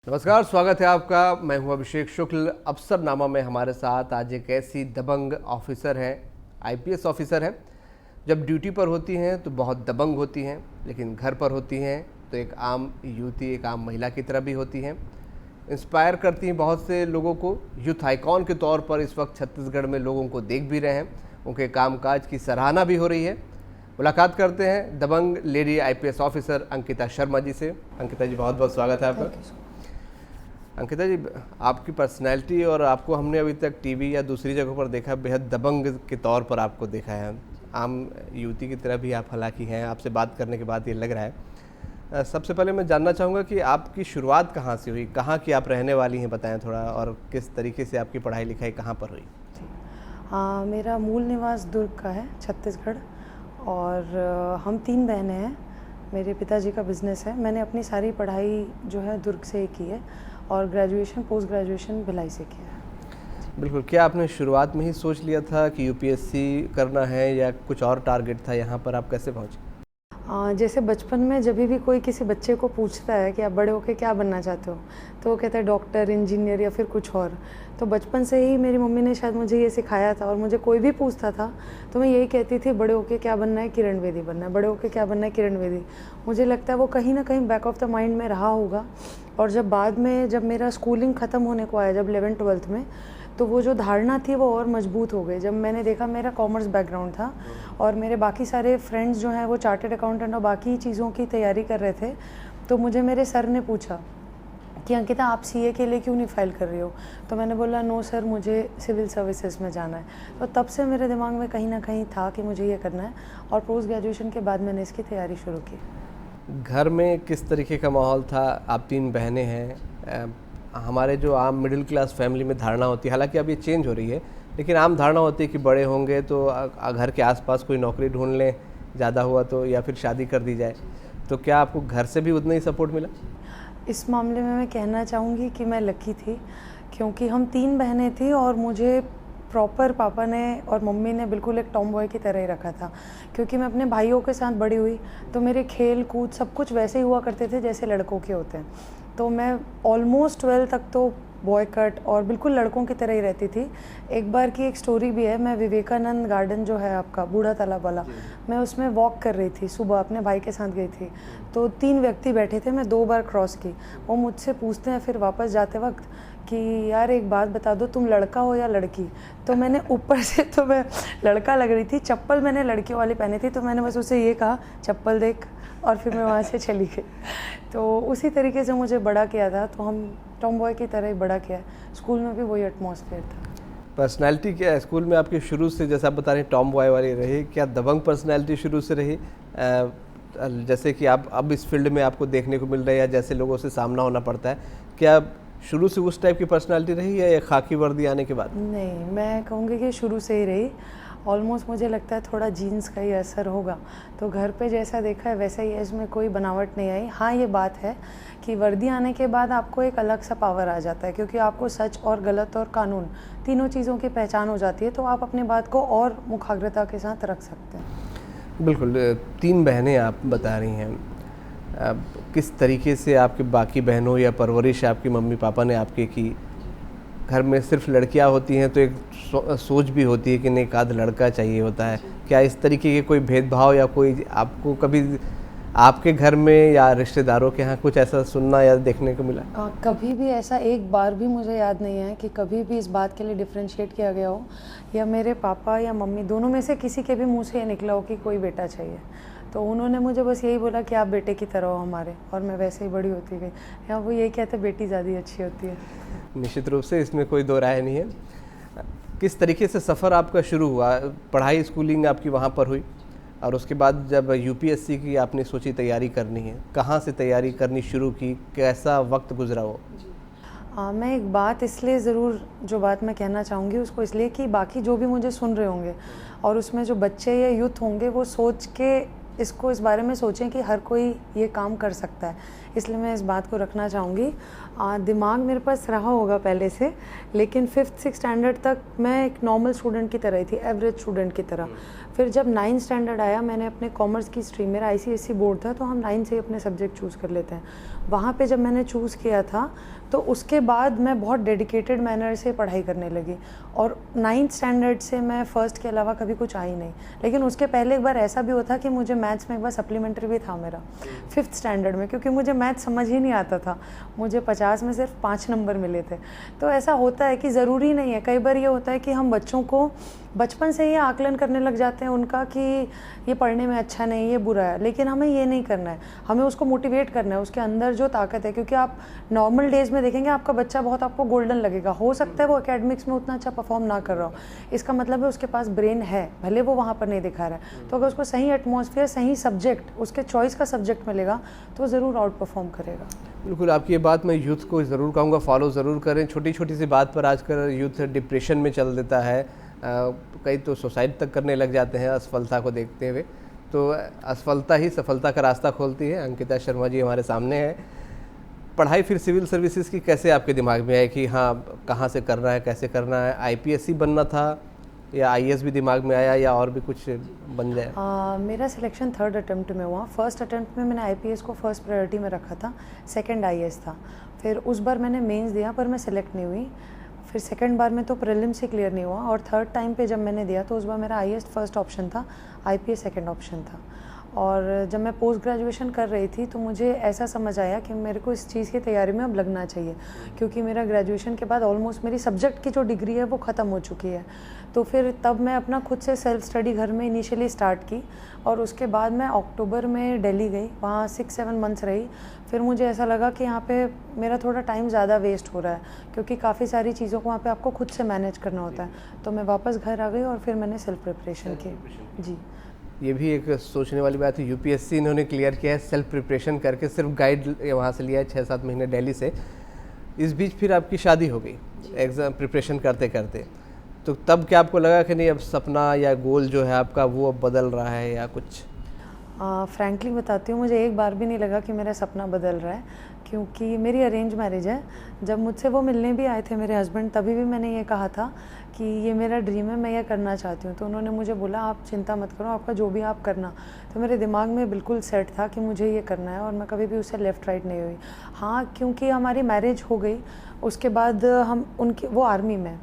नमस्कार, स्वागत है आपका। मैं हूं अभिषेक शुक्ल। अफसरनामा में हमारे साथ आज एक ऐसी दबंग ऑफिसर हैं, आईपीएस ऑफिसर हैं। जब ड्यूटी पर होती हैं तो बहुत दबंग होती हैं, लेकिन घर पर होती हैं तो एक आम युवती, एक आम महिला की तरह भी होती हैं। इंस्पायर करती हैं बहुत से लोगों को। यूथ आइकॉन के तौर पर इस वक्त छत्तीसगढ़ में लोगों को देख भी रहे हैं। उनके कामकाज की सराहना भी हो रही है। मुलाकात करते हैं दबंग lady IPS officer Ankita Sharma ji से। अंकिता जी, बहुत बहुत स्वागत है आपका। अंकिता जी, आपकी पर्सनैलिटी और आपको हमने अभी तक टीवी या दूसरी जगहों पर देखा, बेहद दबंग के तौर पर आपको देखा है। आम युवती की तरह भी आप हालांकि हैं, आपसे बात करने के बाद ये लग रहा है। सबसे पहले मैं जानना चाहूँगा कि आपकी शुरुआत कहाँ से हुई, कहाँ की आप रहने वाली हैं, बताएं थोड़ा, और किस तरीके से आपकी पढ़ाई लिखाई कहाँ पर हुई? मेरा मूल निवास दुर्ग का है, छत्तीसगढ़। और हम 3 बहनें हैं। मेरे पिताजी का बिज़नेस है। मैंने अपनी सारी पढ़ाई जो है दुर्ग से ही की है और ग्रेजुएशन पोस्ट ग्रेजुएशन भिलाई से किया है। बिल्कुल। क्या आपने शुरुआत में ही सोच लिया था कि यूपीएससी करना है या कुछ और टारगेट था? यहाँ पर आप कैसे पहुँचे? जैसे बचपन में जब भी कोई किसी बच्चे को पूछता है कि आप बड़े होकर क्या बनना चाहते हो, तो वो कहता है डॉक्टर, इंजीनियर या फिर कुछ और। तो बचपन से ही मेरी मम्मी ने शायद मुझे ये सिखाया था, और मुझे कोई भी पूछता था तो मैं यही कहती थी, बड़े होकर क्या बनना है? किरण बेदी बनना है। बड़े होकर क्या बनना है? किरण बेदी। मुझे लगता है वो कहीं ना कहीं बैक ऑफ द माइंड में रहा होगा। और जब बाद में जब मेरा स्कूलिंग ख़त्म होने को आया, जब 11th-12th में, तो वो जो धारणा थी वो और मजबूत हो गई। जब मैंने देखा, मेरा कॉमर्स बैकग्राउंड था और मेरे बाकी सारे फ्रेंड्स जो हैं वो चार्टर्ड अकाउंटेंट और बाकी चीज़ों की तैयारी कर रहे थे, तो मुझे मेरे सर ने पूछा कि अंकिता, आप सीए के लिए क्यों नहीं फाइल कर रही हो? तो मैंने बोला, नो सर, मुझे सिविल सर्विसेज में जाना है। तो तब से मेरे दिमाग में कहीं ना कहीं था कि मुझे ये करना है, और पोस्ट ग्रेजुएशन के बाद मैंने इसकी तैयारी शुरू की। घर में किस तरीके का माहौल था? आप 3 बहनें हैं। हमारे जो आम मिडिल क्लास फैमिली में धारणा होती है, हालांकि अब ये चेंज हो रही है, लेकिन आम धारणा होती है कि बड़े होंगे तो घर के आसपास कोई नौकरी ढूंढ लें, ज़्यादा हुआ तो, या फिर शादी कर दी जाए। तो क्या आपको घर से भी उतना ही सपोर्ट मिला? इस मामले में मैं कहना चाहूँगी कि मैं लकी थी, क्योंकि हम 3 बहनें थी और मुझे प्रॉपर पापा ने और मम्मी ने बिल्कुल एक टॉम बॉय की तरह ही रखा था। क्योंकि मैं अपने भाइयों के साथ बड़ी हुई, तो मेरे खेल कूद सब कुछ वैसे ही हुआ करते थे जैसे लड़कों के होते हैं। तो मैं ऑलमोस्ट 12 तक तो बॉय कट और बिल्कुल लड़कों की तरह ही रहती थी। एक बार की एक स्टोरी भी है। मैं विवेकानंद गार्डन जो है आपका, बूढ़ा तालाब वाला, मैं उसमें वॉक कर रही थी सुबह, अपने भाई के साथ गई थी। तो 3 व्यक्ति बैठे थे, मैं 2 बार क्रॉस की। वो मुझसे पूछते हैं फिर वापस जाते वक्त कि यार एक बात बता दो, तुम लड़का हो या लड़की? तो मैंने ऊपर से तो मैं लड़का लग रही थी, चप्पल मैंने लड़कियों वाली पहनी थी, तो मैंने बस उसे ये कहा, चप्पल देख, और फिर मैं वहाँ से चली गई। तो उसी तरीके से मुझे बड़ा किया था। तो हम टॉम बॉय की तरह ही बड़ा किया है। स्कूल में भी वही एटमॉस्फेयर था। पर्सनैलिटी क्या है स्कूल में आपकी शुरू से, जैसे आप बता रहे हैं टॉम बॉय वाली रही? क्या दबंग पर्सनैलिटी शुरू से रही? जैसे कि आप अब इस फील्ड में आपको देखने को मिल रहा है, या जैसे लोगों से सामना होना पड़ता है, क्या शुरू से उस टाइप की पर्सनैलिटी रही है या खाकी वर्दी आने के बाद? नहीं, मैं कहूँगी कि शुरू से ही रही। ऑलमोस्ट मुझे लगता है थोड़ा जीन्स का ही असर होगा। तो घर पे जैसा देखा है वैसा ही है, इसमें कोई बनावट नहीं आई। हाँ, ये बात है कि वर्दी आने के बाद आपको एक अलग सा पावर आ जाता है, क्योंकि आपको सच और गलत और कानून तीनों चीज़ों की पहचान हो जाती है। तो आप अपनी बात को और मुखाग्रता के साथ रख सकते हैं। बिल्कुल। 3 बहनें आप बता रही हैं। किस तरीके से आपके बाकी बहनों या परवरिश आपकी मम्मी पापा ने आपके की? घर में सिर्फ लड़कियां होती हैं तो एक सोच भी होती है कि नहीं, एक आध लड़का चाहिए होता है। क्या इस तरीके के कोई भेदभाव या कोई आपको कभी आपके घर में या रिश्तेदारों के यहाँ कुछ ऐसा सुनना या देखने को मिला? कभी भी ऐसा एक बार भी मुझे याद नहीं है कि कभी भी इस बात के लिए डिफ्रेंशिएट किया गया हो, या मेरे पापा या मम्मी दोनों में से किसी के भी मुंह से ये निकला हो कि कोई बेटा चाहिए। तो उन्होंने मुझे बस यही बोला कि आप बेटे की तरह हो हमारे, और मैं वैसे ही बड़ी होती गई। या वो यही कहते, बेटी ज़्यादा अच्छी होती है। निश्चित रूप से इसमें कोई दो राय नहीं है। किस तरीके से सफ़र आपका शुरू हुआ? पढ़ाई, स्कूलिंग आपकी वहाँ पर हुई, और उसके बाद जब यूपीएससी की आपने सोची तैयारी करनी है, कहाँ से तैयारी करनी शुरू की? कैसा वक्त गुजरा वो? मैं एक बात इसलिए ज़रूर, जो बात मैं कहना चाहूँगी उसको इसलिए कि बाकी जो भी मुझे सुन रहे होंगे और उसमें जो बच्चे या यूथ होंगे, वो सोच के इसको इस बारे में सोचें कि हर कोई ये काम कर सकता है, इसलिए मैं इस बात को रखना चाहूँगी। दिमाग मेरे पास रहा होगा पहले से, लेकिन 5th-6th स्टैंडर्ड तक मैं एक नॉर्मल स्टूडेंट की तरह ही थी, एवरेज स्टूडेंट की तरह। फिर जब 9th स्टैंडर्ड आया, मैंने अपने कॉमर्स की स्ट्रीम, मेरा ICSE बोर्ड था, तो हम 9 से ही अपने सब्जेक्ट चूज़ कर लेते हैं। वहाँ पे जब मैंने चूज़ किया था तो उसके बाद मैं बहुत डेडिकेटेड मैनर से पढ़ाई करने लगी, और 9th स्टैंडर्ड से मैं फ़र्स्ट के अलावा कभी कुछ आई नहीं। लेकिन उसके पहले एक बार ऐसा भी होता कि मुझे मैथ्स में एक बार सप्लीमेंट्री भी था मेरा 5th स्टैंडर्ड में, क्योंकि मुझे मैथ समझ ही नहीं आता था। मुझे 50 में सिर्फ 5 नंबर मिले थे। तो ऐसा होता है कि ज़रूरी नहीं है, कई बार ये होता है कि हम बच्चों को बचपन से ही आकलन करने लग जाते हैं उनका कि ये पढ़ने में अच्छा नहीं, ये बुरा है, लेकिन हमें ये नहीं करना है, हमें उसको मोटिवेट करना है, उसके अंदर जो ताकत है। क्योंकि आप नॉर्मल डेज़ में देखेंगे आपका बच्चा बहुत आपको गोल्डन लगेगा, हो सकता है वो एकेडमिक्स में उतना अच्छा परफॉर्म ना कर रहा हो, इसका मतलब है उसके पास ब्रेन है, भले वो वहाँ पर नहीं दिखा रहा है। तो अगर उसको सही एटमॉस्फेयर, सही सब्जेक्ट, उसके चॉइस का सब्जेक्ट मिलेगा तो ज़रूर आउट परफॉर्म करेगा। बिल्कुल, आपकी ये बात मैं यूथ को ज़रूर कहूँगा फॉलो ज़रूर करें। छोटी छोटी सी बात पर आजकल यूथ डिप्रेशन में चल देता है, कई तो सुसाइड तक करने लग जाते हैं असफलता को देखते हुए। तो असफलता ही सफलता का रास्ता खोलती है। अंकिता शर्मा जी हमारे सामने है। पढ़ाई फिर सिविल सर्विसेज की कैसे आपके दिमाग में आई कि हाँ कहाँ से करना है, कैसे करना है? IPSC बनना था या IAS भी दिमाग में आया या और भी कुछ बन जाए? मेरा सिलेक्शन 3rd अटेम्प्ट में हुआ। फर्स्ट अटेम्प्ट में मैंने IPS को फर्स्ट प्रायोरिटी में रखा था, सेकंड IAS था। फिर उस बार मैंने मेंस दिया पर मैं सेलेक्ट नहीं हुई। फिर सेकंड बार में तो प्रीलिम्स से क्लियर नहीं हुआ, और थर्ड टाइम पे जब मैंने दिया तो उस बार मेरा IAS फर्स्ट ऑप्शन था, IPS सेकंड ऑप्शन था। और जब मैं पोस्ट ग्रेजुएशन कर रही थी तो मुझे ऐसा समझ आया कि मेरे को इस चीज़ की तैयारी में अब लगना चाहिए, क्योंकि मेरा ग्रेजुएशन के बाद ऑलमोस्ट मेरी सब्जेक्ट की जो डिग्री है वो ख़त्म हो चुकी है। तो फिर तब मैं अपना खुद से सेल्फ स्टडी घर में इनिशियली स्टार्ट की, और उसके बाद मैं अक्टूबर में दिल्ली गई, वहाँ 6-7 मंथ्स रही। फिर मुझे ऐसा लगा कि यहाँ पे मेरा थोड़ा टाइम ज़्यादा वेस्ट हो रहा है, क्योंकि काफ़ी सारी चीज़ों को वहाँ पे आपको खुद से मैनेज करना होता है। तो मैं वापस घर आ गई और फिर मैंने सेल्फ प्रिपरेशन की। जी, ये भी एक सोचने वाली बात है। UPSC इन्होंने क्लियर किया है सेल्फ प्रिपरेशन करके, सिर्फ गाइड वहाँ से लिया है 6-7 महीने दिल्ली से। इस बीच फिर आपकी शादी हो गई एग्ज़ाम प्रिपरेशन करते करते, तो तब क्या आपको लगा कि नहीं अब सपना या गोल जो है आपका वो अब बदल रहा है या कुछ? फ्रैंकली बताती हूँ, मुझे एक बार भी नहीं लगा कि मेरा सपना बदल रहा है, क्योंकि मेरी अरेंज मैरिज है। जब मुझसे वो मिलने भी आए थे मेरे हस्बैंड, तभी भी मैंने ये कहा था कि ये मेरा ड्रीम है, मैं ये करना चाहती हूँ। तो उन्होंने मुझे बोला आप चिंता मत करो, आपका जो भी आप करना। तो मेरे दिमाग में बिल्कुल सेट था कि मुझे ये करना है, और मैं कभी भी उससे लेफ़्ट राइट नहीं हुई। हाँ, क्योंकि हमारी मैरिज हो गई, उसके बाद हम उनकी वो आर्मी में,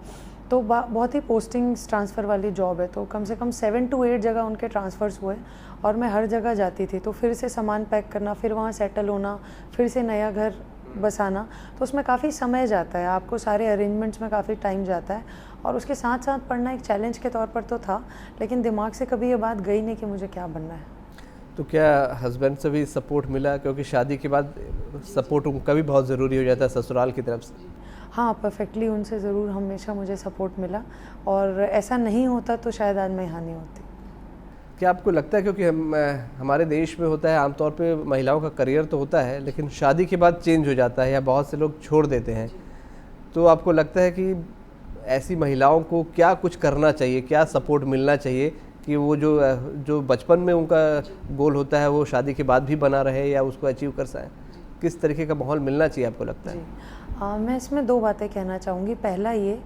तो बहुत ही पोस्टिंग्स ट्रांसफ़र वाली जॉब है, तो कम से कम 7 to 8 जगह उनके ट्रांसफ़र्स हुए, और मैं हर जगह जाती थी। तो फिर से सामान पैक करना, फिर वहाँ सेटल होना, फिर से नया घर बसाना, तो उसमें काफ़ी समय जाता है, आपको सारे अरेंजमेंट्स में काफ़ी टाइम जाता है। और उसके साथ साथ पढ़ना एक चैलेंज के तौर पर तो था, लेकिन दिमाग से कभी ये बात गई नहीं कि मुझे क्या बनना है। तो क्या हस्बैंड से भी सपोर्ट मिला? क्योंकि शादी के बाद सपोर्ट उनका भी बहुत ज़रूरी हो जाता है ससुराल की तरफ से। हाँ, परफेक्टली उनसे ज़रूर हमेशा मुझे सपोर्ट मिला, और ऐसा नहीं होता तो शायद आज मैं यहाँ नहीं होती। क्या आपको लगता है, क्योंकि हमारे देश में होता है आमतौर पे महिलाओं का करियर तो होता है लेकिन शादी के बाद चेंज हो जाता है या बहुत से लोग छोड़ देते हैं, तो आपको लगता है कि ऐसी महिलाओं को क्या कुछ करना चाहिए, क्या सपोर्ट मिलना चाहिए कि वो जो बचपन में उनका गोल होता है वो शादी के बाद भी बना रहे या उसको अचीव कर सकें? किस तरीके का माहौल मिलना चाहिए आपको लगता है? मैं इसमें 2 बातें कहना चाहूँगी। पहला ये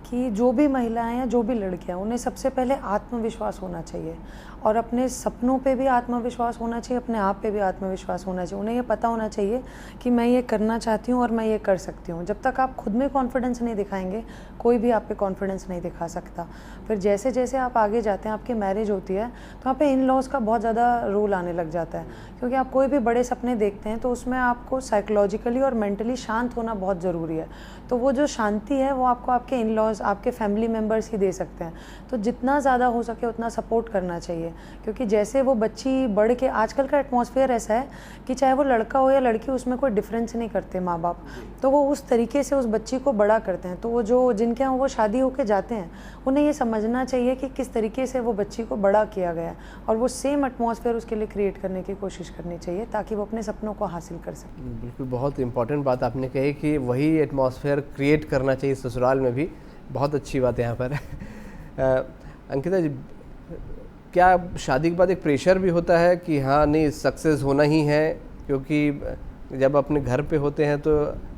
कि जो भी महिलाएं या जो भी लड़कियां, उन्हें सबसे पहले आत्मविश्वास होना चाहिए, और अपने सपनों पे भी आत्मविश्वास होना चाहिए, अपने आप पे भी आत्मविश्वास होना चाहिए। उन्हें ये पता होना चाहिए कि मैं ये करना चाहती हूँ और मैं ये कर सकती हूँ। जब तक आप खुद में कॉन्फिडेंस नहीं दिखाएंगे, कोई भी आप पे कॉन्फिडेंस नहीं दिखा सकता। फिर जैसे जैसे आप आगे जाते हैं, आपकी मैरिज होती है, तो वहाँ पे इन लॉज का बहुत ज़्यादा रोल आने लग जाता है, क्योंकि आप कोई भी बड़े सपने देखते हैं तो उसमें आपको साइकोलॉजिकली और मेंटली शांत होना बहुत ज़रूरी है। तो वो जो शांति है वो आपको आपके इन लॉज, आपके फैमिली मेम्बर्स ही दे सकते हैं। तो जितना ज़्यादा हो सके उतना सपोर्ट करना चाहिए, क्योंकि जैसे वो बच्ची बढ़ के, आजकल का एटमॉस्फेयर ऐसा है कि चाहे वो लड़का हो या लड़की, उसमें कोई डिफरेंस नहीं करते माँ बाप, तो वो उस तरीके से उस बच्ची को बड़ा करते हैं। तो वो जो जिनके यहाँ वो शादी होके जाते हैं, उन्हें ये समझना चाहिए कि किस तरीके से वो बच्ची को बड़ा किया गया है, और वो सेम एटमॉस्फेयर उसके लिए क्रिएट करने की कोशिश करनी चाहिए ताकि वो अपने सपनों को हासिल कर सके। बिल्कुल, बहुत इंपॉर्टेंट बात आपने कही कि वही एटमॉस्फेयर क्रिएट करना चाहिए ससुराल में भी। बहुत अच्छी बात है यहाँ पर। अंकिता जी, क्या शादी के बाद एक प्रेशर भी होता है कि हाँ नहीं सक्सेस होना ही है, क्योंकि जब अपने घर पे होते हैं तो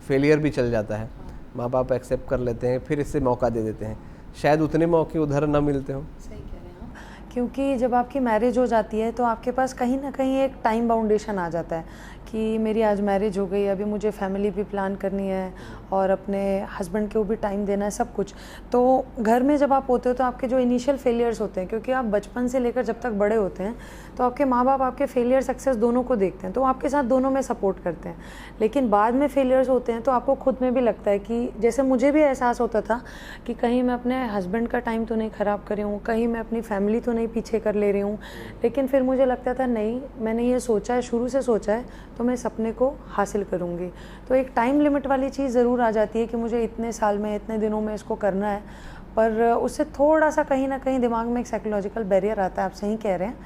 फेलियर भी चल जाता है, माँ बाप एक्सेप्ट कर लेते हैं, फिर इससे मौका दे देते हैं, शायद उतने मौके उधर ना मिलते हों। सही कह रहे हैं आप, क्योंकि जब आपकी मैरिज हो जाती है तो आपके पास कहीं ना कहीं एक टाइम बाउंडेशन आ जाता है कि मेरी आज मैरिज हो गई, अभी मुझे फैमिली भी प्लान करनी है और अपने हस्बैंड को भी टाइम देना है, सब कुछ। तो घर में जब आप होते हो तो आपके जो इनिशियल फेलियर्स होते हैं, क्योंकि आप बचपन से लेकर जब तक बड़े होते हैं तो आपके माँ बाप आपके फेलियर सक्सेस दोनों को देखते हैं, तो आपके साथ दोनों में सपोर्ट करते हैं। लेकिन बाद में फेलियर्स होते हैं तो आपको खुद में भी लगता है कि जैसे मुझे भी एहसास होता था कि कहीं मैं अपने हस्बैंड का टाइम तो नहीं ख़राब कर रही हूँ, कहीं मैं अपनी फैमिली तो नहीं पीछे कर ले रही हूँ। लेकिन फिर मुझे लगता था नहीं, मैंने ये सोचा है, शुरू से सोचा है, तो मैं सपने को हासिल करूँगी। तो एक टाइम लिमिट वाली चीज़ ज़रूर आ जाती है कि मुझे इतने साल में, इतने दिनों में इसको करना है, पर उससे थोड़ा सा कहीं ना कहीं दिमाग में एक साइकोलॉजिकल बैरियर आता है। आप सही कह रहे हैं,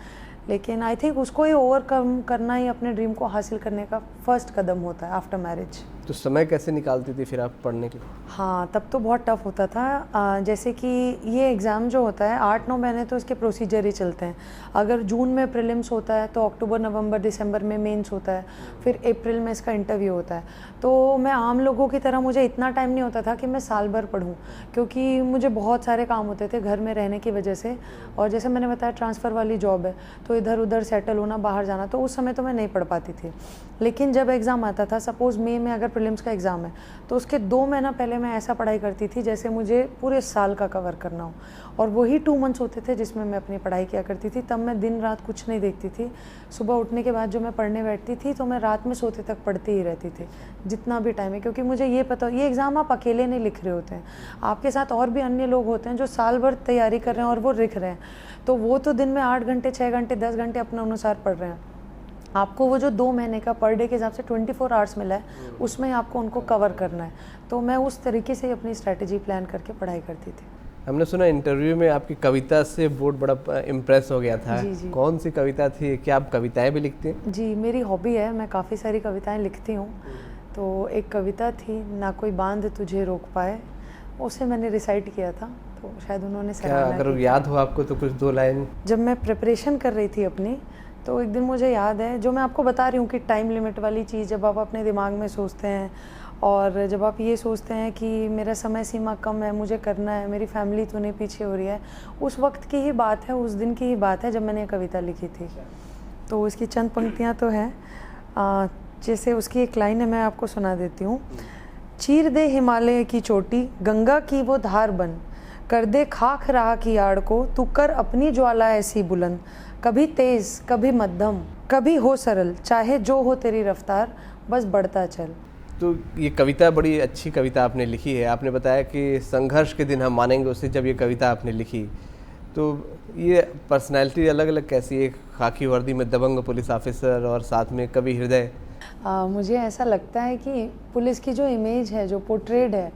लेकिन आई थिंक उसको ही ओवरकम करना ही अपने ड्रीम को हासिल करने का फर्स्ट कदम होता है आफ्टर मैरिज। तो समय कैसे निकालती थी फिर आप पढ़ने के लिए? हाँ, तब तो बहुत टफ होता था। जैसे कि ये एग्ज़ाम जो होता है 8-9 महीने तो इसके प्रोसीजर ही चलते हैं। अगर जून में प्रीलिम्स होता है तो अक्टूबर, नवंबर, दिसंबर में मेंस होता है, फिर अप्रैल में इसका इंटरव्यू होता है। तो मैं आम लोगों की तरह मुझे इतना टाइम नहीं होता था कि मैं साल भर पढूं, क्योंकि मुझे बहुत सारे काम होते थे घर में रहने की वजह से। और जैसे मैंने बताया ट्रांसफ़र वाली जॉब है, तो इधर उधर सेटल होना, बाहर जाना, तो उस समय तो मैं नहीं पढ़ पाती थी। लेकिन जब एग्ज़ाम आता था, सपोज़ मई में अगर प्रीलिम्स का एग्ज़ाम है, तो उसके 2 महीना पहले मैं ऐसा पढ़ाई करती थी जैसे मुझे पूरे साल का कवर करना हो। और वही 2 मंथ्स होते थे जिसमें मैं अपनी पढ़ाई किया करती थी। तब मैं दिन रात कुछ नहीं देखती थी। सुबह उठने के बाद जो मैं पढ़ने बैठती थी तो मैं रात में सोते तक पढ़ती ही रहती थी, जितना भी टाइम है, क्योंकि मुझे ये पता, ये एग्ज़ाम आप अकेले नहीं लिख रहे होते हैं, आपके साथ और भी अन्य लोग होते हैं जो साल भर तैयारी कर रहे हैं और वो लिख रहे हैं। तो वो तो दिन में 8 घंटे, 6 घंटे, 10 घंटे अपने अनुसार पढ़ रहे हैं। आपको वो जो 2 महीने का पर डे के हिसाब से 24 आवर्स मिला है, उसमें आपको उनको कवर करना है। तो मैं उस तरीके से अपनी स्ट्रैटेजी प्लान करके पढ़ाई करती थी। हमने सुना इंटरव्यू में आपकी कविता से बोर्ड बड़ा इम्प्रेस हो गया था। जी, जी। कौन सी कविता थी? क्या आप कविताएं भी लिखती हैं? जी, मेरी हॉबी है, मैं काफ़ी सारी कविताएं लिखती हूँ। तो एक कविता थी, ना कोई बांध तुझे रोक पाए, उसे मैंने रिसाइट किया था, तो शायद उन्होंने क्या सराहना अगर की। याद हो आपको तो कुछ 2 लाइन। जब मैं प्रिपरेशन कर रही थी अपनी, तो एक दिन मुझे याद है, जो मैं आपको बता रही हूँ कि टाइम लिमिट वाली चीज़ जब आप अपने दिमाग में सोचते हैं और जब आप ये सोचते हैं कि मेरा समय सीमा कम है, मुझे करना है, मेरी फैमिली तो नहीं पीछे हो रही है, उस वक्त की ही बात है, उस दिन की ही बात है जब मैंने ये कविता लिखी थी। तो उसकी चंद पंक्तियाँ तो हैं, जैसे उसकी एक लाइन है, मैं आपको सुना देती हूँ। चीर दे हिमालय की चोटी, गंगा की वो धार बन, कर दे खाक राह की आड़ को, तू कर अपनी ज्वाला ऐसी बुलंद, कभी तेज कभी मध्यम कभी हो सरल, चाहे जो हो तेरी रफ्तार, बस बढ़ता चल। तो ये कविता बड़ी अच्छी कविता आपने लिखी है। आपने बताया कि संघर्ष के दिन हम मानेंगे उसे, जब ये कविता आपने लिखी तो ये पर्सनैलिटी अलग अलग कैसी है? खाकी वर्दी में दबंग पुलिस ऑफिसर और साथ में कवि हृदय। मुझे ऐसा लगता है कि पुलिस की जो इमेज है, जो पोर्ट्रेड है,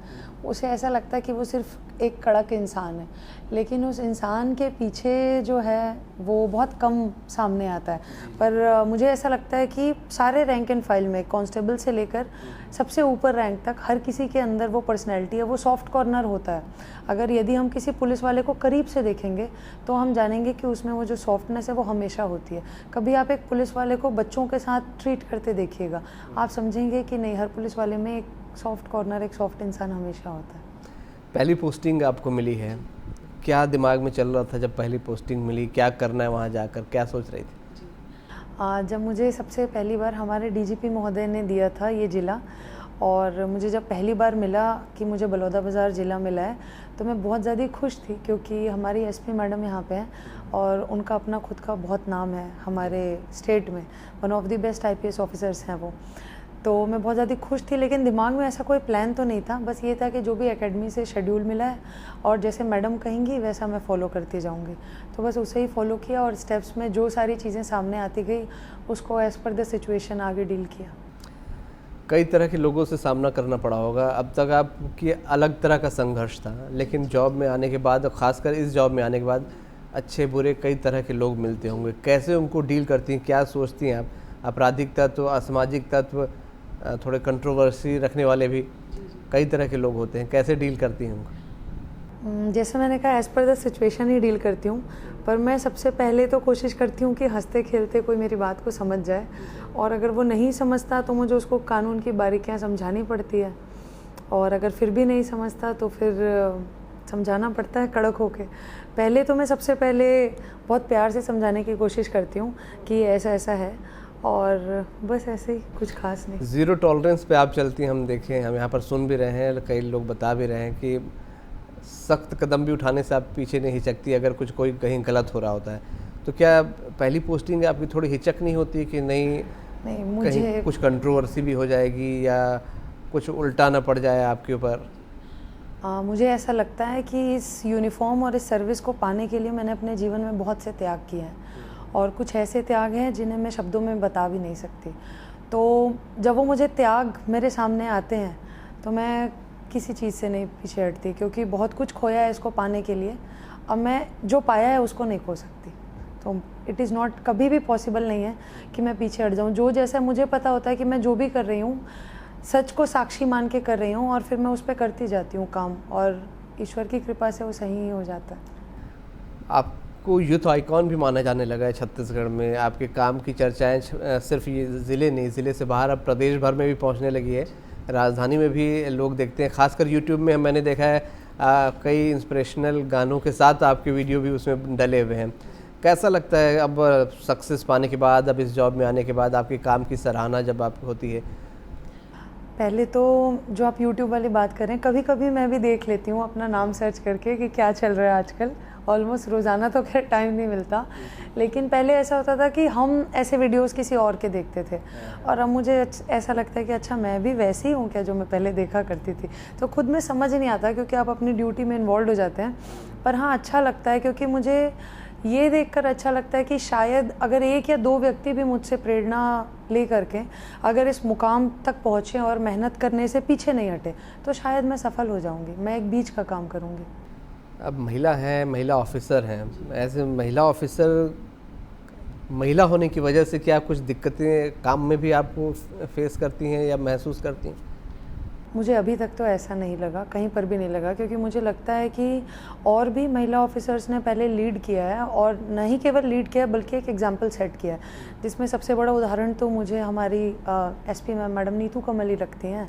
उसे ऐसा लगता है कि वो सिर्फ एक कड़क इंसान है, लेकिन उस इंसान के पीछे जो है वो बहुत कम सामने आता है। पर मुझे ऐसा लगता है कि सारे रैंक एंड फाइल में, कांस्टेबल से लेकर सबसे ऊपर रैंक तक, हर किसी के अंदर वो पर्सनैलिटी है, वो सॉफ्ट कॉर्नर होता है। अगर यदि हम किसी पुलिस वाले को करीब से देखेंगे तो हम जानेंगे कि उसमें वो जो सॉफ्टनेस है वो हमेशा होती है। कभी आप एक पुलिस वाले को बच्चों के साथ ट्रीट करते देखिएगा, आप समझेंगे कि नहीं, हर पुलिस वाले में एक सॉफ्ट कॉर्नर, एक सॉफ्ट इंसान हमेशा होता है। पहली पोस्टिंग आपको मिली है, क्या दिमाग में चल रहा था जब पहली पोस्टिंग मिली? क्या करना है वहाँ जाकर, क्या सोच रही थी? जब मुझे सबसे पहली बार हमारे डीजीपी महोदय ने दिया था ये ज़िला, और मुझे जब पहली बार मिला कि मुझे बलौदाबाजार ज़िला मिला है, तो मैं बहुत ज़्यादा खुश थी, क्योंकि हमारी एसपी मैडम यहाँ पे हैं और उनका अपना खुद का बहुत नाम है हमारे स्टेट में, one of the best IPS officers हैं वो। तो मैं बहुत ज़्यादा खुश थी, लेकिन दिमाग में ऐसा कोई प्लान तो नहीं था, बस ये था कि जो भी एकेडमी से शेड्यूल मिला है और जैसे मैडम कहेंगी वैसा मैं फ़ॉलो करती जाऊँगी। तो बस उसे ही फॉलो किया और स्टेप्स में जो सारी चीज़ें सामने आती गई उसको एज़ पर द सिचुएशन आगे डील किया। कई तरह के लोगों से सामना करना पड़ा होगा, अब तक आपकी अलग तरह का संघर्ष था, लेकिन जॉब में आने के बाद, खासकर इस जॉब में आने के बाद, अच्छे बुरे कई तरह के लोग मिलते होंगे। कैसे उनको डील करती हैं, क्या सोचती हैं आप? आपराधिक तत्व, असामाजिक तत्व, थोड़े कंट्रोवर्सी रखने वाले भी कई तरह के लोग होते हैं, कैसे डील करती हैं उनको? जैसे मैंने कहा as per the situation he deal करती हूँ, पर मैं सबसे पहले तो कोशिश करती हूँ कि हंसते खेलते कोई मेरी बात को समझ जाए, और अगर वो नहीं समझता तो मुझे उसको कानून की बारीकियाँ समझानी पड़ती है, और अगर फिर भी नहीं समझता तो फिर समझाना पड़ता है कड़क होके। पहले तो मैं सबसे पहले बहुत प्यार से समझाने की कोशिश करती हूँ कि ऐसा ऐसा है, और बस ऐसे ही, कुछ खास नहीं। ज़ीरो टॉलरेंस पे आप चलती हैं, हम देखें, हम यहाँ पर सुन भी रहे हैं, कई लोग बता भी रहे हैं कि सख्त कदम भी उठाने से आप पीछे नहीं हिचकती अगर कुछ कोई कहीं गलत हो रहा होता है। तो क्या पहली पोस्टिंग आपकी थोड़ी हिचक नहीं होती कि नहीं मुझे कहीं कुछ कंट्रोवर्सी भी हो जाएगी या कुछ उल्टा ना पड़ जाए आपके ऊपर? मुझे ऐसा लगता है कि इस यूनिफॉर्म और इस सर्विस को पाने के लिए मैंने अपने जीवन में बहुत से त्याग किए हैं, और कुछ ऐसे त्याग हैं जिन्हें मैं शब्दों में बता भी नहीं सकती। तो जब वो मुझे त्याग मेरे सामने आते हैं तो मैं किसी चीज़ से नहीं पीछे हटती, क्योंकि बहुत कुछ खोया है इसको पाने के लिए। अब मैं जो पाया है उसको नहीं खो सकती, तो इट इज़ नॉट, कभी भी पॉसिबल नहीं है कि मैं पीछे हट जाऊँ। जो जैसा मुझे पता होता है कि मैं जो भी कर रही हूँ सच को साक्षी मान के कर रही हूँ, और फिर मैं उस पर करती जाती हूँ काम, और ईश्वर की कृपा से वो सही ही हो जाता है। आपको यूथ आइकॉन भी माना जाने लगा है छत्तीसगढ़ में। आपके काम की चर्चाएं सिर्फ ये ज़िले नहीं, ज़िले से बाहर अब प्रदेश भर में भी पहुंचने लगी है। राजधानी में भी लोग देखते हैं, खासकर यूट्यूब में मैंने देखा है कई इंस्पिरेशनल गानों के साथ आपके वीडियो भी उसमें डले हुए हैं। कैसा लगता है अब सक्सेस पाने के बाद, अब इस जॉब में आने के बाद आपके काम की सराहना जब आपको होती है? पहले तो जो आप YouTube वाली बात करें, कभी कभी मैं भी देख लेती हूँ अपना नाम सर्च करके कि क्या चल रहा है आजकल। ऑलमोस्ट रोज़ाना तो खैर टाइम नहीं मिलता, लेकिन पहले ऐसा होता था कि हम ऐसे वीडियोस किसी और के देखते थे, और अब मुझे ऐसा लगता है कि अच्छा मैं भी वैसी ही हूँ क्या जो मैं पहले देखा करती थी। तो खुद में समझ नहीं आता, क्योंकि आप अपनी ड्यूटी में इन्वॉल्व हो जाते हैं। पर हाँ, अच्छा लगता है, क्योंकि मुझे ये देखकर अच्छा लगता है कि शायद अगर एक या दो व्यक्ति भी मुझसे प्रेरणा ले करके अगर इस मुकाम तक पहुँचे और मेहनत करने से पीछे नहीं हटे, तो शायद मैं सफल हो जाऊँगी, मैं एक बीच का काम करूँगी। अब महिला हैं, महिला ऑफिसर हैं, ऐसे महिला ऑफिसर महिला होने की वजह से क्या कुछ दिक्कतें काम में भी आपको फेस करती हैं या महसूस करती हैं? मुझे अभी तक तो ऐसा नहीं लगा, कहीं पर भी नहीं लगा, क्योंकि मुझे लगता है कि और भी महिला ऑफिसर्स ने पहले लीड किया है, और नहीं केवल लीड किया बल्कि एक एग्जाम्पल सेट किया है, जिसमें सबसे बड़ा उदाहरण तो मुझे हमारी एसपी मैडम नीतू कमल ही लगती हैं।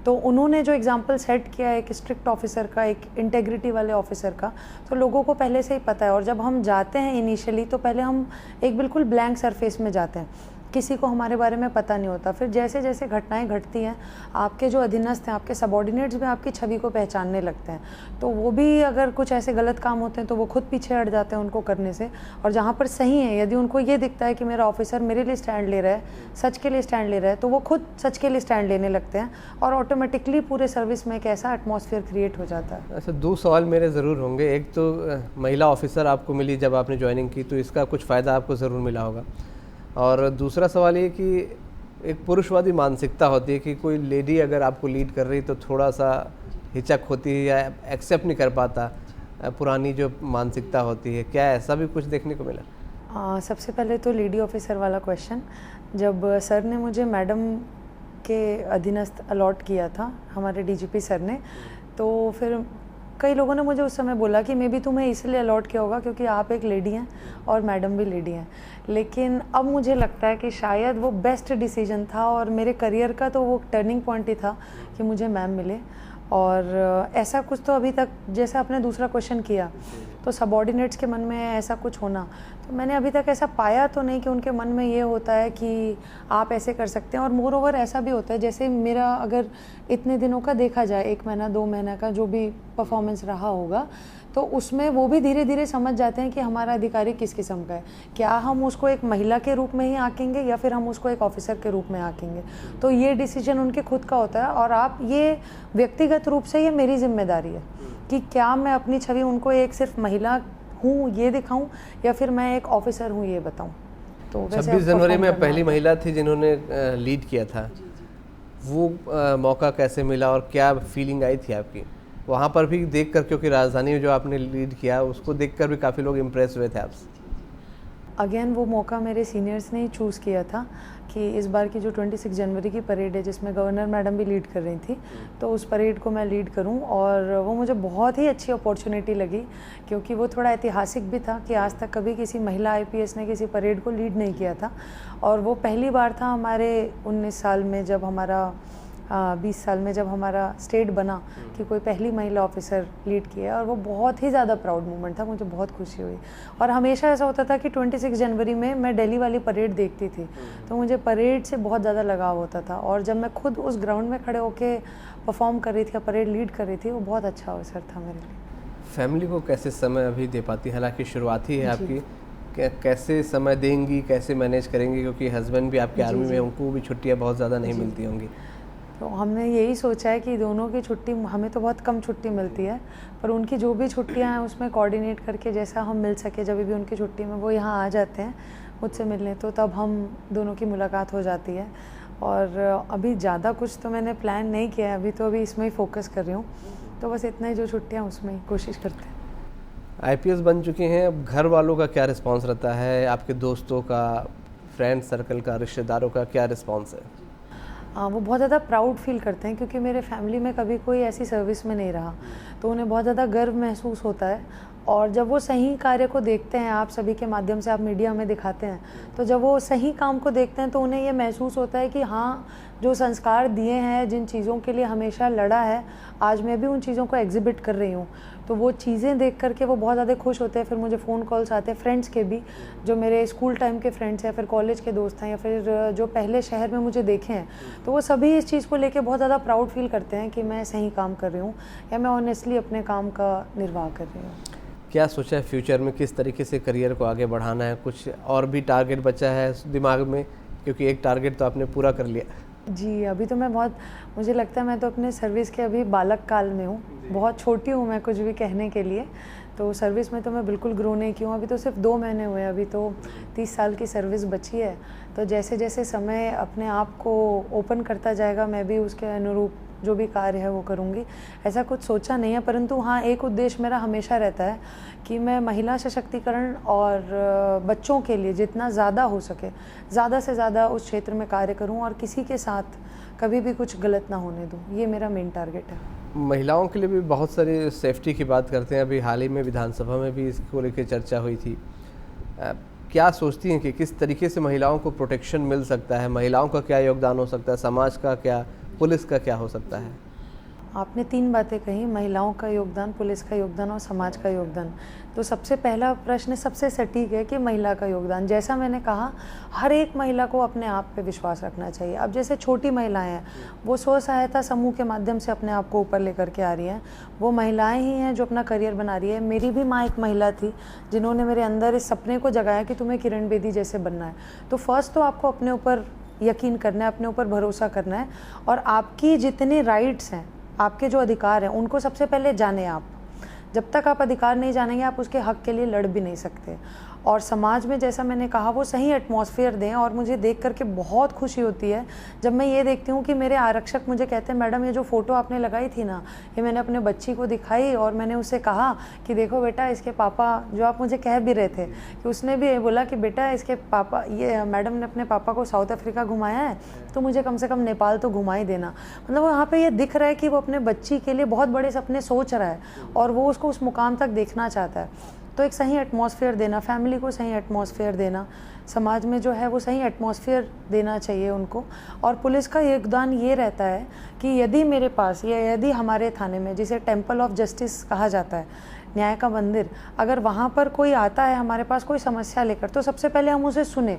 तो उन्होंने जो एग्जाम्पल सेट किया है एक स्ट्रिक्ट ऑफिसर का, एक इंटेग्रिटी वाले ऑफिसर का, तो लोगों को पहले से ही पता है। और जब हम जाते हैं इनिशियली तो पहले हम एक बिल्कुल ब्लैंक सरफेस में जाते हैं, किसी को हमारे बारे में पता नहीं होता। फिर जैसे जैसे घटनाएं घटती हैं, आपके जो अधीनस्थ हैं, आपके सबॉर्डिनेट्स भी आपकी छवि को पहचानने लगते हैं, तो वो भी अगर कुछ ऐसे गलत काम होते हैं तो वो खुद पीछे हट जाते हैं उनको करने से। और जहाँ पर सही है, यदि उनको ये दिखता है कि मेरा ऑफिसर मेरे लिए स्टैंड ले रहा है, सच के लिए स्टैंड ले रहा है, तो वो खुद सच के लिए स्टैंड लेने लगते हैं, और ऑटोमेटिकली पूरे सर्विस में एक ऐसा एटमॉस्फेयर क्रिएट हो जाता है। अच्छा, दो सवाल मेरे ज़रूर होंगे। एक तो महिला ऑफिसर आपको मिली जब आपने ज्वाइनिंग की, तो इसका कुछ फ़ायदा आपको ज़रूर मिला होगा, और दूसरा सवाल ये कि एक पुरुषवादी मानसिकता होती है कि कोई लेडी अगर आपको लीड कर रही तो थोड़ा सा हिचक होती है या एक्सेप्ट नहीं कर पाता, पुरानी जो मानसिकता होती है। क्या ऐसा भी कुछ देखने को मिला? सबसे पहले तो लेडी ऑफिसर वाला क्वेश्चन, जब सर ने मुझे मैडम के अधीनस्थ अलॉट किया था, हमारे डीजीपी सर ने, तो फिर कई लोगों ने मुझे उस समय बोला कि मे बी तुम्हें इसलिए अलॉट किया होगा क्योंकि आप एक लेडी हैं और मैडम भी लेडी हैं। लेकिन अब मुझे लगता है कि शायद वो बेस्ट डिसीजन था, और मेरे करियर का तो वो टर्निंग पॉइंट ही था कि मुझे मैम मिले। और ऐसा कुछ तो अभी तक, जैसा आपने दूसरा क्वेश्चन किया, तो सबॉर्डिनेट्स के मन में ऐसा कुछ होना, तो मैंने अभी तक ऐसा पाया तो नहीं कि उनके मन में ये होता है कि आप ऐसे कर सकते हैं। और मोर ओवर ऐसा भी होता है, जैसे मेरा अगर इतने दिनों का देखा जाए, 1 महीना 2 महीना का जो भी परफॉर्मेंस रहा होगा, तो उसमें वो भी धीरे धीरे समझ जाते हैं कि हमारा अधिकारी किस किस्म का है। क्या हम उसको एक महिला के रूप में ही आंकेंगे या फिर हम उसको एक ऑफिसर के रूप में आंकेंगे, तो ये डिसीजन उनके खुद का होता है। और आप ये व्यक्तिगत रूप से, ये मेरी जिम्मेदारी है कि क्या मैं अपनी छवि उनको एक सिर्फ महिला हूँ ये दिखाऊं या फिर मैं एक ऑफिसर हूँ ये बताऊं। तो 26 जनवरी में पहली महिला थी जिन्होंने लीड किया था, वो मौका कैसे मिला और क्या फीलिंग आई थी आपकी वहाँ पर भी देख कर? क्योंकि राजधानी में जो आपने लीड किया उसको देख कर भी काफ़ी लोग इम्प्रेस हुए थे आपसे। अगेन वो मौका मेरे सीनियर्स ने ही चूज़ किया था कि इस बार की जो 26 जनवरी की परेड है, जिसमें गवर्नर मैडम भी लीड कर रही थी, तो उस परेड को मैं लीड करूं। और वो मुझे बहुत ही अच्छी अपॉर्चुनिटी लगी, क्योंकि वो थोड़ा ऐतिहासिक भी था कि आज तक कभी किसी महिला आईपीएस ने किसी परेड को लीड नहीं किया था। और वो पहली बार था हमारे 19 साल में, जब हमारा 20 साल में जब हमारा स्टेट बना, कि कोई पहली महिला ऑफिसर लीड किया। और वो बहुत ही ज़्यादा प्राउड मोमेंट था, मुझे बहुत खुशी हुई। और हमेशा ऐसा होता था कि 26 जनवरी में मैं दिल्ली वाली परेड देखती थी, तो मुझे परेड से बहुत ज़्यादा लगाव होता था। और जब मैं खुद उस ग्राउंड में खड़े होकर परफॉर्म कर रही थी, परेड लीड कर रही थी, वो बहुत अच्छा अवसर था मेरे लिए। फैमिली को कैसे समय अभी दे पाती, हालांकि शुरुआत ही है आपकी, कैसे समय देंगी, कैसे मैनेज करेंगी, क्योंकि हस्बैंड भी आपके आर्मी में, उनको भी छुट्टियाँ बहुत ज़्यादा नहीं मिलती होंगी। तो हमने यही सोचा है कि दोनों की छुट्टी, हमें तो बहुत कम छुट्टी मिलती है, पर उनकी जो भी छुट्टियां हैं उसमें कोऑर्डिनेट करके जैसा हम मिल सके, जब भी उनकी छुट्टी में वो यहाँ आ जाते हैं मुझसे मिलने, तो तब हम दोनों की मुलाकात हो जाती है। और अभी ज़्यादा कुछ तो मैंने प्लान नहीं किया है, अभी इसमें ही फोकस कर रही हूँ, तो बस इतना ही, जो छुट्टियाँ उसमें ही कोशिश करते हैं। आईपीएस बन चुके हैं, अब घर वालों का क्या रिस्पांस रहता है, आपके दोस्तों का, फ्रेंड सर्कल का, रिश्तेदारों का क्या रिस्पांस है? वो बहुत ज़्यादा प्राउड फील करते हैं, क्योंकि मेरे फैमिली में कभी कोई ऐसी सर्विस में नहीं रहा, तो उन्हें बहुत ज़्यादा गर्व महसूस होता है। और जब वो सही कार्य को देखते हैं, आप सभी के माध्यम से आप मीडिया में दिखाते हैं, तो जब वो सही काम को देखते हैं तो उन्हें ये महसूस होता है कि हाँ, जो संस्कार दिए हैं, जिन चीज़ों के लिए हमेशा लड़ा है, आज मैं भी उन चीज़ों को एग्जिबिट कर रही हूँ। तो वो चीज़ें देख करके वो बहुत ज़्यादा खुश होते हैं। फिर मुझे फ़ोन कॉल्स आते हैं फ्रेंड्स के भी, जो मेरे स्कूल टाइम के फ्रेंड्स हैं, फिर कॉलेज के दोस्त हैं, या फिर जो पहले शहर में मुझे देखे हैं, तो वो सभी इस चीज़ को लेके बहुत ज़्यादा प्राउड फील करते हैं कि मैं सही काम कर रही हूँ, या मैं ऑनेस्टली अपने काम का निर्वाह कर रही हूँ। क्या सोचा है फ्यूचर में, किस तरीके से करियर को आगे बढ़ाना है? कुछ और भी टारगेट बचा है दिमाग में, क्योंकि एक टारगेट तो आपने पूरा कर लिया? जी, अभी तो मैं मुझे लगता है मैं तो अपने सर्विस के अभी बालक काल में हूँ, बहुत छोटी हूँ मैं कुछ भी कहने के लिए। तो सर्विस में तो मैं बिल्कुल ग्रो नहीं की हूँ, अभी तो सिर्फ 2 महीने हुए, अभी तो 30 साल की सर्विस बची है। तो जैसे जैसे समय अपने आप को ओपन करता जाएगा, मैं भी उसके अनुरूप जो भी कार्य है वो करूँगी। ऐसा कुछ सोचा नहीं है, परंतु हाँ, एक उद्देश्य मेरा हमेशा रहता है कि मैं महिला सशक्तिकरण और बच्चों के लिए जितना ज़्यादा हो सके, ज़्यादा से ज़्यादा उस क्षेत्र में कार्य करूँ, और किसी के साथ कभी भी कुछ गलत ना होने दूँ। ये मेरा मेन टारगेट है। महिलाओं के लिए भी बहुत सारी सेफ्टी की बात करते हैं, अभी हाल ही में विधानसभा में भी इसको लेकर चर्चा हुई थी। क्या सोचती हैं कि किस तरीके से महिलाओं को प्रोटेक्शन मिल सकता है, महिलाओं का क्या योगदान हो सकता है, समाज का क्या, पुलिस का क्या हो सकता है? आपने 3 बातें कही, महिलाओं का योगदान, पुलिस का योगदान और समाज का योगदान। तो सबसे पहला प्रश्न सबसे सटीक है कि महिला का योगदान। जैसा मैंने कहा, हर एक महिला को अपने आप पे विश्वास रखना चाहिए। अब जैसे छोटी महिलाएं हैं, वो स्व सहायता समूह के माध्यम से अपने आप को ऊपर लेकर के आ रही हैं, वो महिलाएं ही हैं जो अपना करियर बना रही है। मेरी भी माँ एक महिला थी जिन्होंने मेरे अंदर इस सपने को जगाया कि तुम्हें किरण बेदी जैसे बनना है। तो फर्स्ट तो आपको अपने ऊपर यकीन करना है, अपने ऊपर भरोसा करना है, और आपकी जितने राइट्स हैं, आपके जो अधिकार हैं, उनको सबसे पहले जाने आप। जब तक आप अधिकार नहीं जानेंगे, आप उसके हक के लिए लड़ भी नहीं सकते। और समाज में, जैसा मैंने कहा, वो सही एटमॉस्फेयर दें। और मुझे देख करके बहुत खुशी होती है जब मैं ये देखती हूँ कि मेरे आरक्षक मुझे कहते हैं, मैडम ये जो फ़ोटो आपने लगाई थी ना, ये मैंने अपने बच्ची को दिखाई, और मैंने उससे कहा कि देखो बेटा, इसके पापा, जो आप मुझे कह भी रहे थे, कि उसने भी बोला कि बेटा इसके पापा, ये मैडम ने अपने पापा को साउथ अफ्रीका घुमाया है, तो मुझे कम से कम नेपाल तो घुमा ही देना। मतलब वहाँ पर ये दिख रहा है कि वो अपने बच्ची के लिए बहुत बड़े सपने सोच रहा है, और वो उसको उस मुकाम तक देखना चाहता है। तो एक सही एटमॉस्फेयर देना, फैमिली को सही एटमॉस्फेयर देना, समाज में जो है वो सही एटमॉस्फेयर देना चाहिए उनको। और पुलिस का योगदान ये रहता है कि यदि मेरे पास, या यदि हमारे थाने में, जिसे टेम्पल ऑफ जस्टिस कहा जाता है, न्याय का मंदिर, अगर वहाँ पर कोई आता है हमारे पास कोई समस्या लेकर, तो सबसे पहले हम उसे सुने,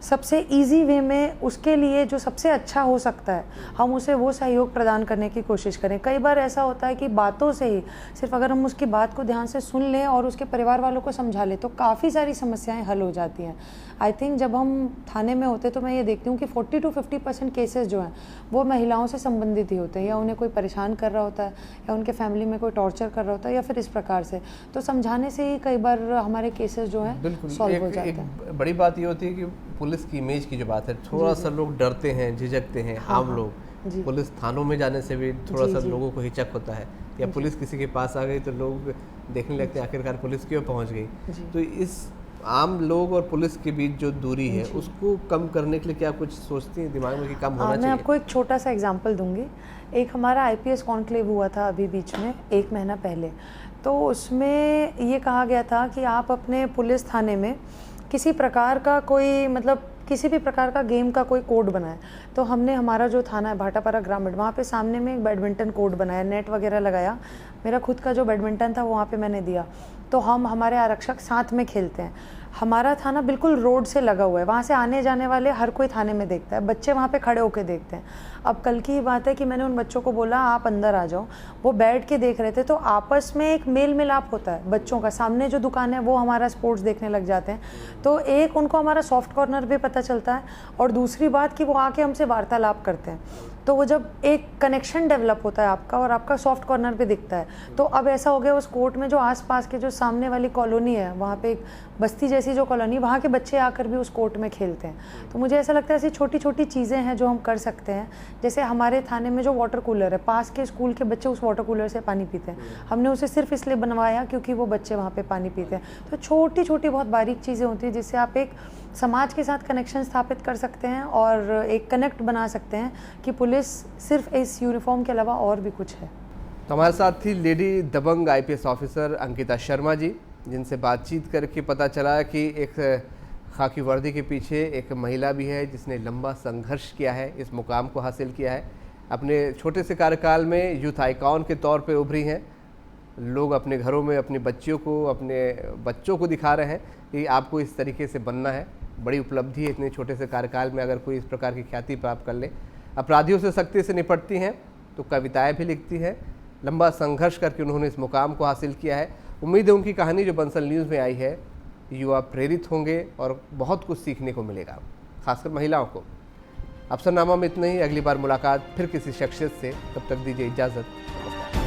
सबसे इजी वे में उसके लिए जो सबसे अच्छा हो सकता है, हम उसे वो सहयोग प्रदान करने की कोशिश करें। कई बार ऐसा होता है कि बातों से ही, सिर्फ अगर हम उसकी बात को ध्यान से सुन लें और उसके परिवार वालों को समझा लें, तो काफ़ी सारी समस्याएं हल हो जाती हैं। आई थिंक जब हम थाने में होते तो मैं ये देखती हूँ कि 40 to 50% केसेस जो हैं वो महिलाओं से संबंधित ही होते हैं, या उन्हें कोई परेशान कर रहा होता है, या उनके फैमिली में कोई टॉर्चर कर रहा होता है, या फिर इस प्रकार से। तो समझाने से ही कई बार हमारे केसेस जो हैं सॉल्व हो जाते हैं। बड़ी बात ये होती है कि पुलिस की इमेज की जो बात है, थोड़ा सा लोग डरते हैं, झिझकते हैं, आम लोग। पुलिस थानों में जाने से भी थोड़ा सा लोगों को हिचक होता है, या पुलिस किसी के पास आ गई तो लोग देखने लगते हैं आखिरकार पुलिस क्यों पहुंच गई। तो इस आम लोग और पुलिस के बीच जो दूरी है उसको कम करने के लिए क्या कुछ सोचती हैं दिमाग में कि कम होना मैं चाहिए? आपको एक छोटा सा एग्जांपल दूंगी। एक हमारा आईपीएस कॉन्क्लेव हुआ था अभी बीच में 1 महीना पहले, तो उसमें ये कहा गया था कि आप अपने पुलिस थाने में किसी प्रकार का कोई मतलब किसी भी प्रकार का गेम का कोई कोड बनाए। तो हमने हमारा जो थाना है भाटापारा ग्रामीण, वहाँ पे सामने में एक बैडमिंटन कोर्ट बनाया, नेट वगैरह लगाया। मेरा खुद का जो बैडमिंटन था वो वहाँ पे मैंने दिया। तो हम हमारे आरक्षक साथ में खेलते हैं। हमारा थाना बिल्कुल रोड से लगा हुआ है, वहाँ से आने जाने वाले हर कोई थाने में देखता है, बच्चे वहाँ पे खड़े होकर देखते हैं। अब कल की ही बात है कि मैंने उन बच्चों को बोला आप अंदर आ जाओ, वो बैठ के देख रहे थे। तो आपस में एक मेल मिलाप होता है बच्चों का, सामने जो दुकान है वो हमारा स्पोर्ट्स देखने लग जाते हैं। तो एक उनको हमारा सॉफ्ट कॉर्नर भी पता चलता है, और दूसरी बात कि वो आके हमसे वार्तालाप करते हैं। तो वो जब एक कनेक्शन डेवलप होता है आपका और आपका सॉफ्ट कॉर्नर भी दिखता है। तो अब ऐसा हो गया उस कोर्ट में जो आसपास के जो सामने वाली कॉलोनी है, वहाँ पे एक बस्ती जैसी जो कॉलोनी, वहाँ के बच्चे आकर भी उस कोर्ट में खेलते हैं। तो मुझे ऐसा लगता है ऐसी छोटी छोटी चीज़ें हैं जो हम कर सकते हैं। जैसे हमारे थाने में जो वाटर कूलर है, पास के स्कूल के बच्चे उस वाटर कूलर से पानी पीते हैं। हमने उसे सिर्फ इसलिए बनवाया क्योंकि वो बच्चे वहाँ पे पानी पीते हैं। तो छोटी छोटी बहुत बारीक चीज़ें होती हैं जिससे आप एक समाज के साथ कनेक्शन स्थापित कर सकते हैं और एक कनेक्ट बना सकते हैं कि पुलिस सिर्फ इस यूनिफॉर्म के अलावा और भी कुछ है। तो हमारे साथ थी लेडी दबंग आईपीएस ऑफिसर अंकिता शर्मा जी, जिनसे बातचीत करके पता चला कि एक खाकी वर्दी के पीछे एक महिला भी है जिसने लंबा संघर्ष किया है, इस मुकाम को हासिल किया है। अपने छोटे से कार्यकाल में यूथ आइकॉन के तौर पे उभरी हैं। लोग अपने घरों में अपने बच्चों को दिखा रहे हैं कि आपको इस तरीके से बनना है। बड़ी उपलब्धि है इतने छोटे से कार्यकाल में अगर कोई इस प्रकार की ख्याति प्राप्त कर ले। अपराधियों से सख्ती से निपटती हैं तो कविताएं भी लिखती हैं। लंबा संघर्ष करके उन्होंने इस मुकाम को हासिल किया है। उम्मीद है उनकी कहानी जो बंसल न्यूज़ में आई है, युवा प्रेरित होंगे और बहुत कुछ सीखने को मिलेगा, खासकर महिलाओं को। अफसरनामा में इतना ही। अगली बार मुलाकात फिर किसी शख्सियत से, तब तक दीजिए इजाज़त। नमस्कार।